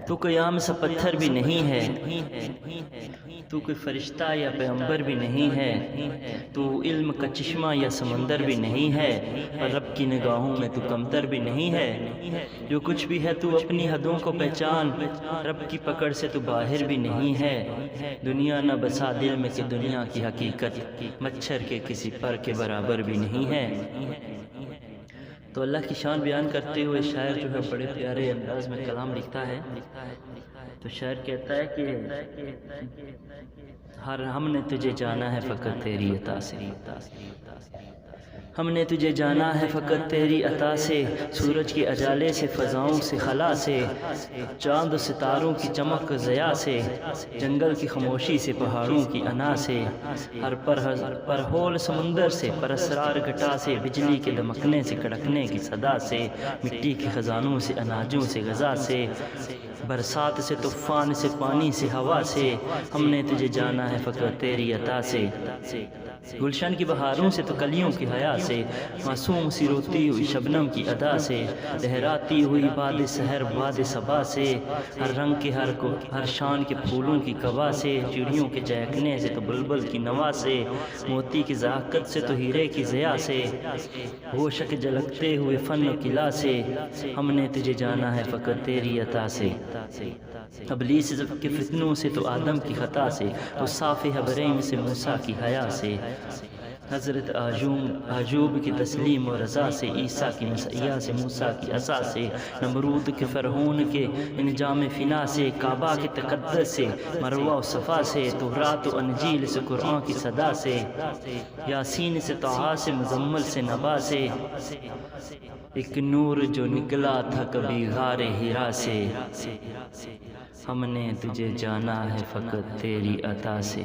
تو کوئی عام سا پتھر بھی نہیں ہے، تو کوئی فرشتہ یا پیغمبر بھی نہیں ہے، تو علم کا چشمہ یا سمندر بھی نہیں ہے، اور رب کی نگاہوں میں تو کمتر بھی نہیں ہے۔ جو کچھ بھی ہے تو اپنی حدوں کو پہچان، رب کی پکڑ سے تو باہر بھی نہیں ہے۔ دنیا نہ بسا دل میں کہ دنیا کی حقیقت مچھر کے کسی پر کے برابر بھی نہیں ہے۔ تو اللہ کی شان بیان کرتے ہوئے شاعر جو ہے بڑے پیارے انداز میں کلام لکھتا ہے۔ تو شاعر کہتا ہے کہ ہم نے تجھے جانا ہے فقط تیری عطا سے، ہم نے تجھے جانا ہے فقط تیری عطا سے، سورج کے اجالے سے، فضاؤں سے، خلا سے، چاند و ستاروں کی چمک ضیاء سے، جنگل کی خاموشی سے، پہاڑوں کی انا سے، ہر پرہول سمندر سے، پر اسرار گھٹا سے، بجلی کے دمکنے سے، کڑکنے کی صدا سے، مٹی کے خزانوں سے، اناجوں سے، غذا سے، برسات سے، طوفان سے، پانی سے، ہوا سے، ہم نے تجھے جانا ہے فقط تیری عطا سے۔ گلشن کی بہاروں سے تو کلیوں کی حیا سے، معصوم سی روتی ہوئی شبنم کی ادا سے، لہراتی ہوئی باد سحر باد صبا سے، ہر رنگ کے ہر شان کے پھولوں کی کوا سے، چڑیوں کے چہکنے سے تو بلبل کی نوا سے، موتی کی ذاکت سے تو ہیرے کی ضیاء سے، ہوش کے جھلکتے ہوئے فن و قلع سے، ہم نے تجھے جانا ہے فقط تیری عطا سے۔ ابلیس کے فتنوں سے تو آدم کی خطا سے، تو صاف حبرین سے موسیٰ کی حیا سے، حضرت آجوب کی تسلیم و رضا سے، عیسیٰ کی مسیح سے، موسیٰ کی عصا سے، نمرود کے فرعون کے انجام فنا سے، کعبہ کے تقدس سے، مروہ و صفا سے، تورات و انجیل سے، قرآن کی صدا سے، یاسین سے، طٰہٰ سے، مزمل سے، نبا سے، ایک نور جو نکلا تھا کبھی غار حرا سے، ہم نے تجھے جانا ہے فقط تیری عطا سے۔